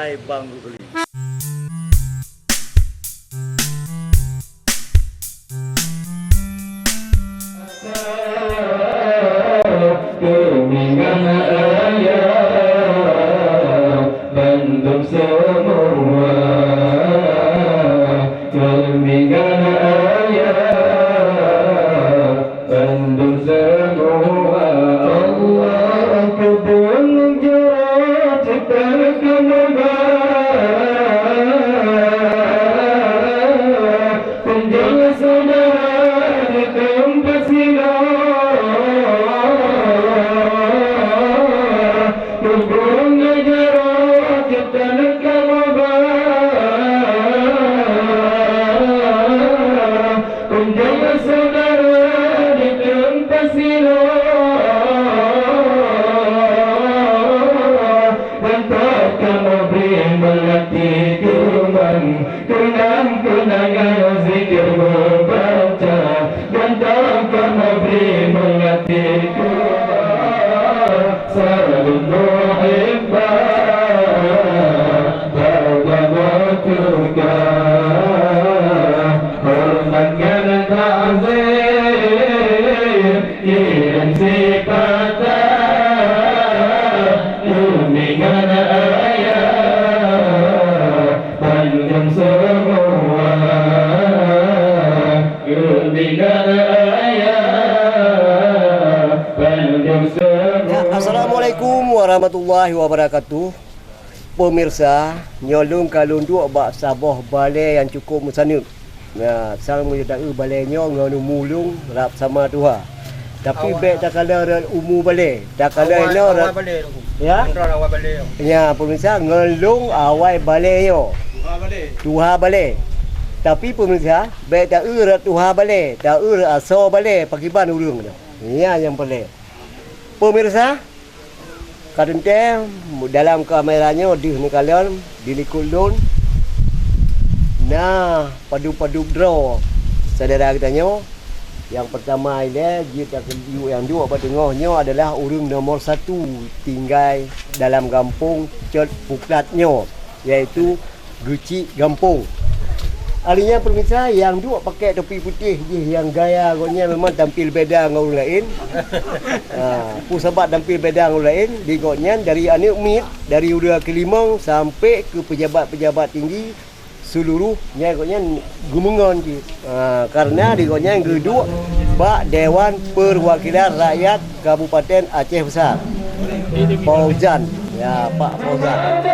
awai bang Gugli. Kuningan ayah bandung semua, kuningan ayah bandung semua. Allah kebun jerat terkemabah, penjara saudara di tempat silam. Kenang-kenangan zikir membaca dan takkan memberi mengerti saling muhibbah bagaimana hormatkan ta'zim kirim sifat kuningan ayah panjang semua, kuningan ayah panjang semua. Assalamualaikum warahmatullahi wabarakatuh. Pemirsa, nyolong kalung duk bak sabah balai yang cukup musanib. Nah, sang menjadi balainya nganu mulung rap sama Tuhan. Tapi baik tak kala umu balai. Tak kala no ya. Ya, pemirsa ngelung awai balai yo. Tuhan balai. Tapi pemirsa, baik tak rat Tuhan balai, tak asal balai pakiban ulung tu. Ya yang balai. Pemirsa, kadang dalam kameranya di ni kalian dilikul don. Nah, padu-padu draw saudara katanya. Yang pertama ini jika yang dua tengahnya adalah urang nomor 1 tinggal dalam kampung Cot Puklatnya, iaitu Gucik Gampung. Alinya pemirsa yang dua pakai topi putih je, yang gaya agaknya memang tampil beda dengan orang lain. Sebab tampil beda dengan orang lain, digotnya dari anak mit, dari Udara Kelimang sampai ke pejabat-pejabat tinggi seluruhnya agaknya gumungan je. Karena digotnya yang kedua Pak Dewan Perwakilan Rakyat Kabupaten Aceh Besar, Fauzan. Ya, Pak Fauzan.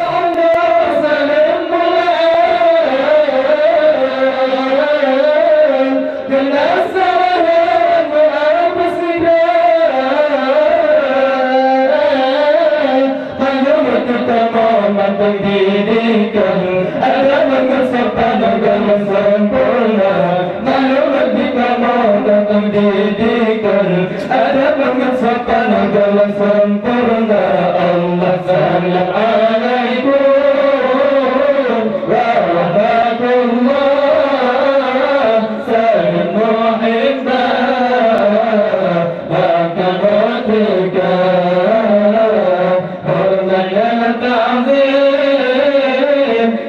Pendidikan agama serta agama sempurna, malumat jika mau datang pendidikan agama serta agama sempurna. Allah salam alaikum warahmatullah, salam muhibbah bagaimana hormatkan ta'zim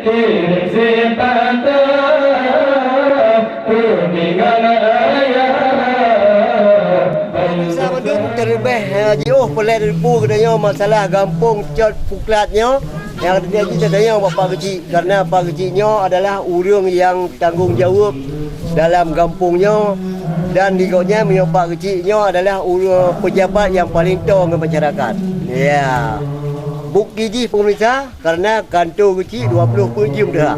kirim sifat kuningan ayah. Sama dulu terlebih jauh pelai ribu katanya masalah kampung Cot Puklatnya. Yang terjadi katanya Bapak Kecil, karena Pak Kecilnya adalah orang yang tanggungjawab dalam kampungnya, dan digotnya Pak Kecilnya adalah orang pejabat yang paling tahu dengan masyarakat. Ya. Bukti ji pemirsa, karena kantor kecil 20 jam dah.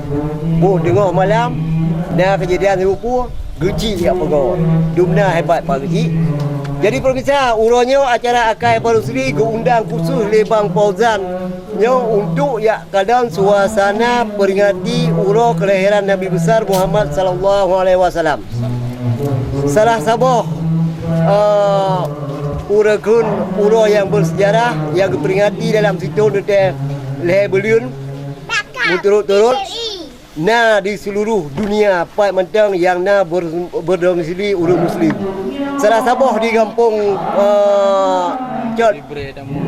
Bu tengah malam, nah kejadian serupa, kecil yang pegawai. Dumna hebat Pak Kecil. Jadi pemirsa, urangnya acara Akal Baru Seri keundang khusus Lebang Fauzan nya untuk ya kadang suasana peringati urang kelahiran Nabi besar Muhammad sallallahu alaihi wasallam. Salah sabah urang yang bersejarah yang diperingati dalam situ dekat leher beliun berturut-turut. Nah, di seluruh dunia Pak Mentang yang berdomisili urang Muslim. Salah sabah di kampung Cot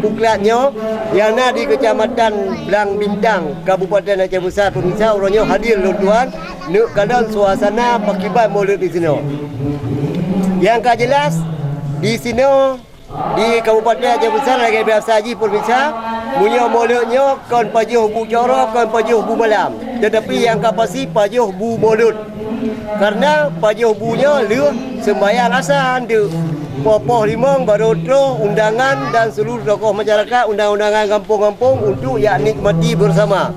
Puklatnya yang ada di Kecamatan Belang Bintang, Kabupaten Aceh Besar. Pemirsa orangnya hadir tuan nak keadaan suasana pakiban Maulid di sini. Yang kau jelas di sini di Kabupaten Aceh Besar lagi biasa haji pemirsa. Punya Maulidnya kon pajuh bu corok, kon pajuh bu malam. Tetapi yang kau pasti pajuh bu Maulid. Karena pajuh bunya leh sembahyang asan tu. Popoh limong, barotro, undangan dan seluruh tokoh masyarakat, undang-undangan kampung-kampung untuk yang nikmati bersama.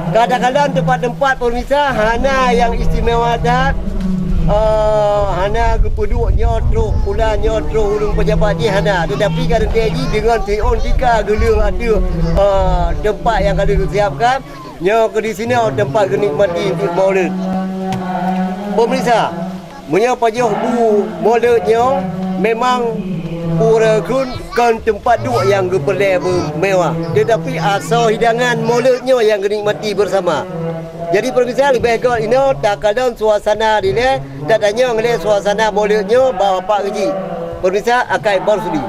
Kadang-kadang tempat-tempat pemirsa hana yang istimewa dah, hana kepeduk nyotro, pula nyotro ulung pejabat ni hana. Tetapi kadang teji dengan teon tika gelung ada tempat yang ada disiapkan. Nyo ke di sini tempat kenikmati untuk Maulid. Pemirsa, punya pajuh bu Maulidnya memang pura kan tempat duduk yang bermewah. Tetapi asal hidangan Maulidnya yang kenikmati bersama. Jadi pemirsa lebih baik ini tak kadang suasana di ni, tak tanya ngelihat suasana Maulidnya bawa Pak Haji. Pemirsa akan bersudi.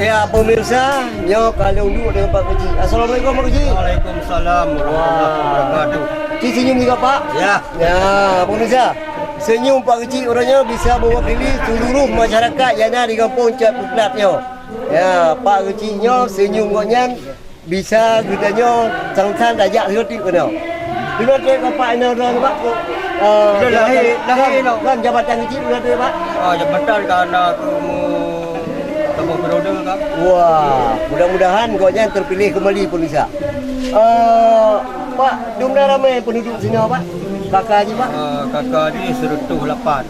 Ya pemirsa, nyo kalau duduk dengan Pak Haji. Assalamualaikum Pak Haji. Waalaikumsalam warahmatullahi wabarakatuh. Cik senyum juga Pak? Ya. Ya, pemirsa. Senyum Pak Haji orangnya bisa mewakili seluruh masyarakat yang ada di kampung Cat Puklatnya. Ya, Pak Haji nyo senyum ngoknya bisa gudanya sang-sang dajak seperti kena. Bila dia Pak ini orang Pak. Lahir kan jabatan Haji bila dia Pak. Jabatan kerana aku Kampung Peroda kan. Wah, mudah-mudahan koknya terpilih kembali pemirsa. Pak, jumlah ramai penduduk sini Pak? Kakak ni Pak? Kakak ni 108.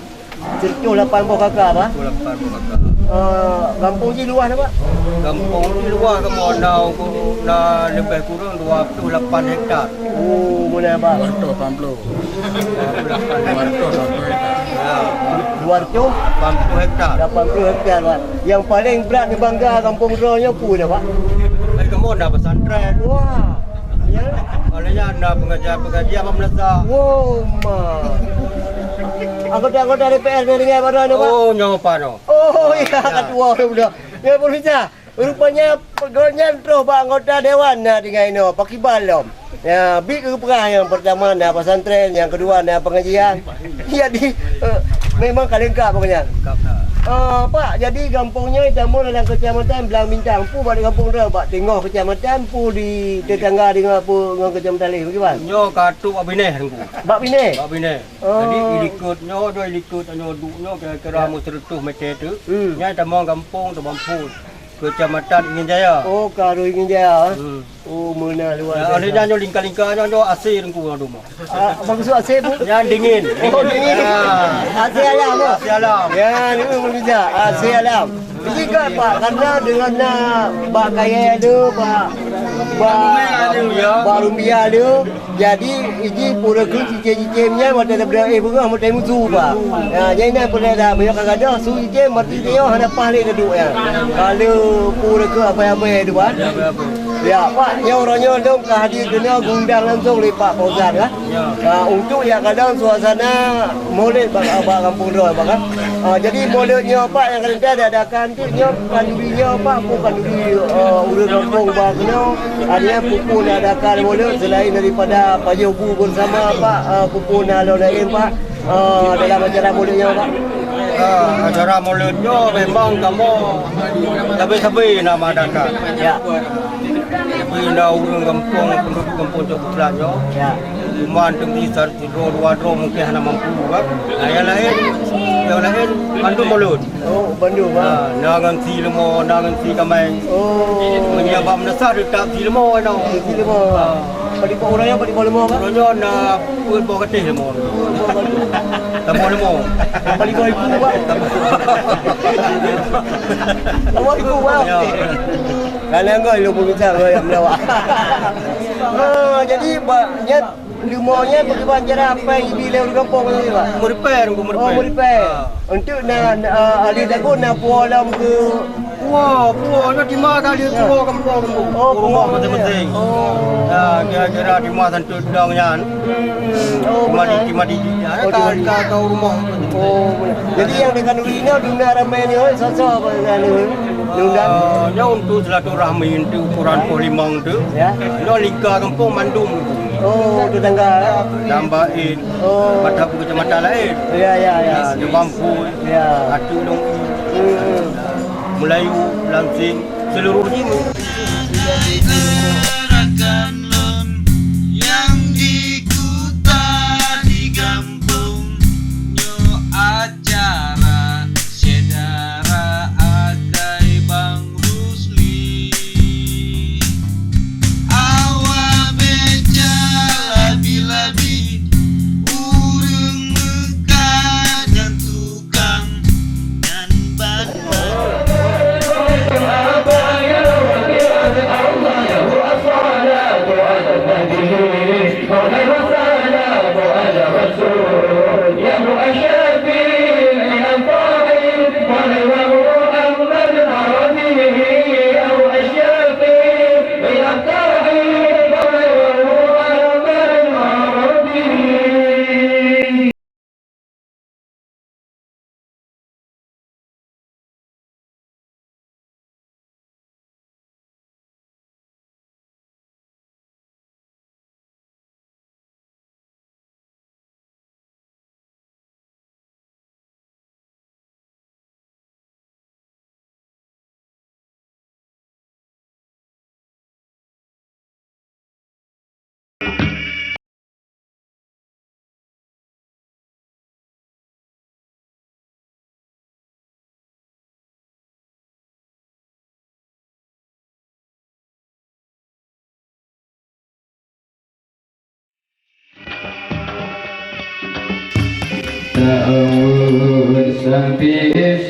108 buah kakak Pak? 108 kakak. Kampung ni luas Pak? Kampung ni luas kamu nak lebih kurang 28 hektar. Oh, mana Pak? 280 hektar. 80 hektar Pak. Yang paling berat ni bangga kampung Rohnya pu dah Pak. Kamu dah pesantren. Wah. Ya. Olehnya anda pengajar-pengajian madrasah. Wow, ma. Anggota DPR ni dengan pada ni Pak. Oh, nyopa no. Oh, ya ketua sudah. Ya pemirsa, rupanya pegawainya terus Pak anggota dewan nah dengan ini Pakiban lom. Ya, big perah yang pertama dah pesantren, yang kedua dah pengajian. Jadi memang kalengkap pokoknya. Pak, jadi kampungnya ditambah dalam kecamatan Belang Bintang. Pu balik kampung dia Pak, tengok kecamatan pu di tetangga dengan apa dengan kecamatan lain bagaimana? Nyo katuk Bak Bineh tengku. Bak Bineh. Bak Bineh. Jadi ilikut nyo do ilikut nyo duknyo kira-kira mu 100 meter tu. Nya tamang kampung tu mampu. Kecamatan Ingin Jaya. Oh, Karo Ingin Jaya. Oh, mana luar biasa. Ada nyo lingkar-lingkar nyo asir tengku rumah. Maksud asir bu? Yang dingin. Oh, dingin. Asir alam tu. Asir alam. Ya, ni pun bisa. Asir alam. Jadi Pak, karena dengan bak kaya tu Pak baru biar dia. Jadi ini pura ke cicim-cicimnya mata daripada pun mau temu su ba. Ya jadi nak pula dah banyak kadang su cicim mati dia hana pahlik duduk ya. Kalau pura ke apa-apa itu ba. Ya Pak, orangnya dong ke hadir kena gundang langsung oleh Pak Fauzan kan. Untuk ya kadang suasana Maulid abang kampung Doi Pak kan. Jadi Maulidnya Pak yang kena diadakan tu kandurinya Pak pun kanduri urang kampung Bang kena ada pupun adakan Maulid selain daripada Pak Jogu bersama Pak pupun lain Pak dalam acara Maulidnya Pak. Acara Maulidnya memang kamu tapi nama adakan. Ya. Bina urang kampung penduduk kampung Jogja ya cuma demi sarti dua mungkin hanya mampu kan yang lain Bandung Maulid Bandung nangan si lemo nangan si kamai menyabab nasa dekat si lemo pada orangnya pada lemo kan orangnya na puan bawa ketih lemo lemo pada kau ibu pak lemo ibu pak kalau enggak lu pun bisa yang lewat. Jadi banyak lumanya bagaimana cara apa yang bila di kampung ni pak? Repair. Untuk nak ada takut nak pualam ke puan di mana dia puan kampung. Rumah masing-masing. Kira-kira di mana tentu dangnya. Di kau rumah. Jadi yang dengan Urina dunia ramai ni sosok apa dengan Nya untuk silaturahmi itu ukuran Polimang tu. Ya. Nó liga kampung Bandung. Tetangga. Tambahin. Pada kecamatan lain. Ya. Di Bampu. Ya. Atu Long. Melayu, Langsing, seluruh ini.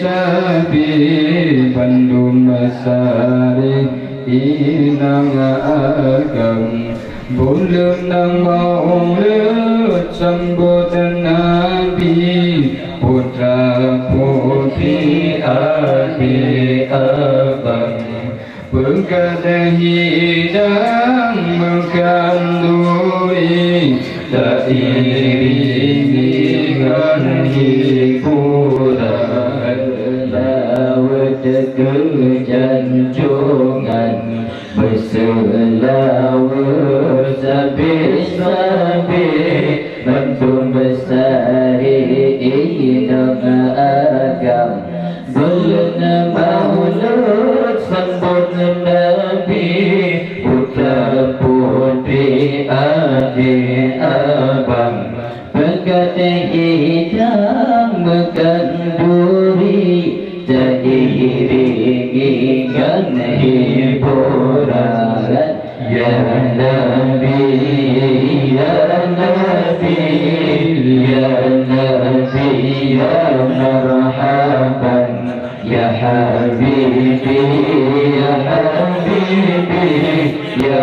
Sabi Bandung Masari Inang agam Bulan nang maung lut sambut Nabi Putra putri abi abang Berkadahi dan mengkandui Tak iringi dengan hiburan Lawat kejanjungan Berselawat sabit-sabit Bandung Besari Inang agam Bulan maulud sambut Nabi Putra putri adik abang Berkata hidang berkanduri Seiringi dengan hiburan Ya Nabi, Ya Nabi, Ya Nabi, Ya marhaban Ya Habibi, Ya Habibi, Ya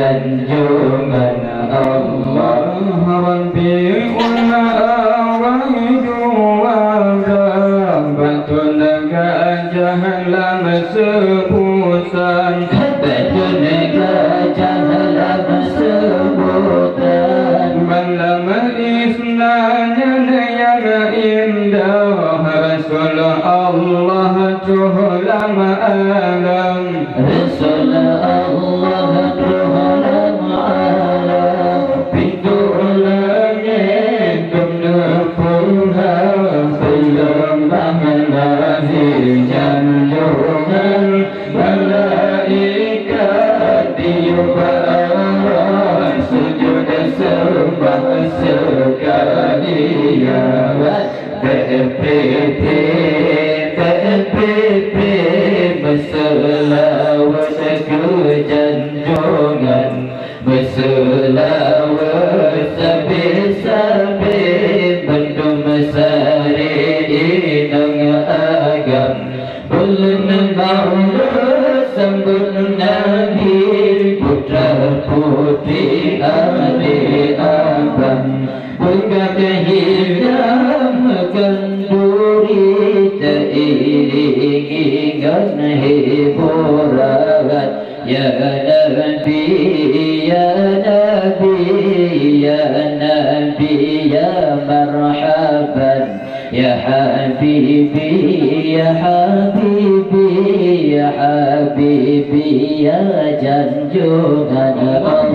junjungan Allah. Rabbi ulma'awaidu wa'adam batun gajah lam sebutan, batun gajah lam sebutan, malam isnanya yang indah Rasul Allah tuhlam alam, Rasul Allah tuhlam alam, pintu langit penuhnya belum mengenali janjungan malaikat diubah sujud sembah sekalian. Berselawat ke janjungan, berselawat sabit-sabit bendung sari inang agam, bulan maulud sambut Nabi putra putri adik abang, buka hidam kenduri teriringi hiburan. Ya Nabi, ya Nabi, ya Nabi, ya marhaban, ya Habibi, ya Habibi, ya Habibi, ya janjungan Allah.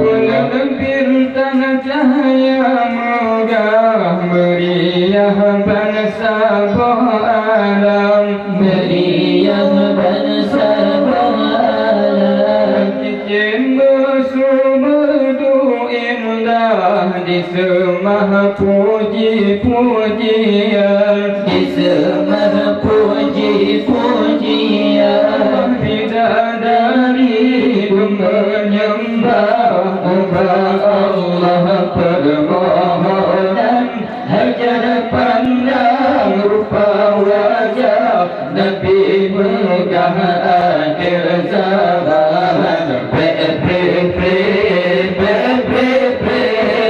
Bintang cahaya megah meriah bangsa alam, meriah bangsa alam, cincin bersumerdu indah di semah puji-pujian, di semah puji-pujian, bidadari menyembah Allah permohonan, hajar pandang rupa wajah Nabi megah akhir zaman.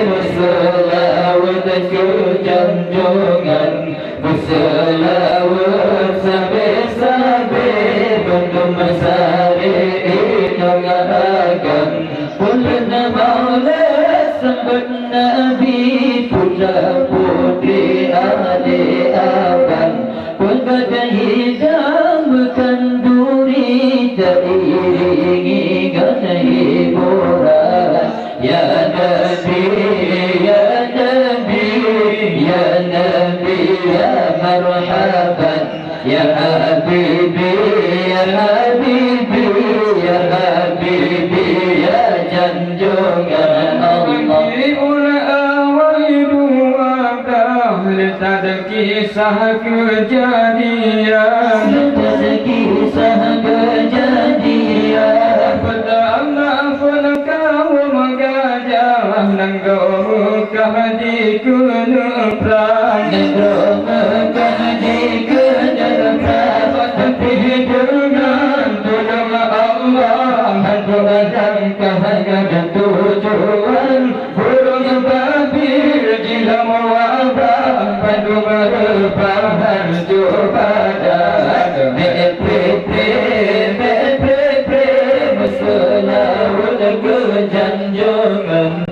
Berselawat ke janjungan, berselawat sabit-sabit bendung sari inang agam, bulan maulid sambut Nabi putra putri adik abang, buka hidam kenduri teriringi hiburan. Ya Nabi, ya Nabi, ya Nabi, ya marhaban, ya Habibi, ya Habibi, ya Habibi, ya janjungan Allah. Letad kisah kejadian, letad kisah kejadian, pada nafal kau menggajah nanggau Mekah di kenepran, nanggau Mekah di kenepran, tapi dengan tolong Allah hantu adamkah dan tujuan burung babil jila mewabah padu berpahan jubadan. Berselawat ke janjungan,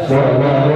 Salam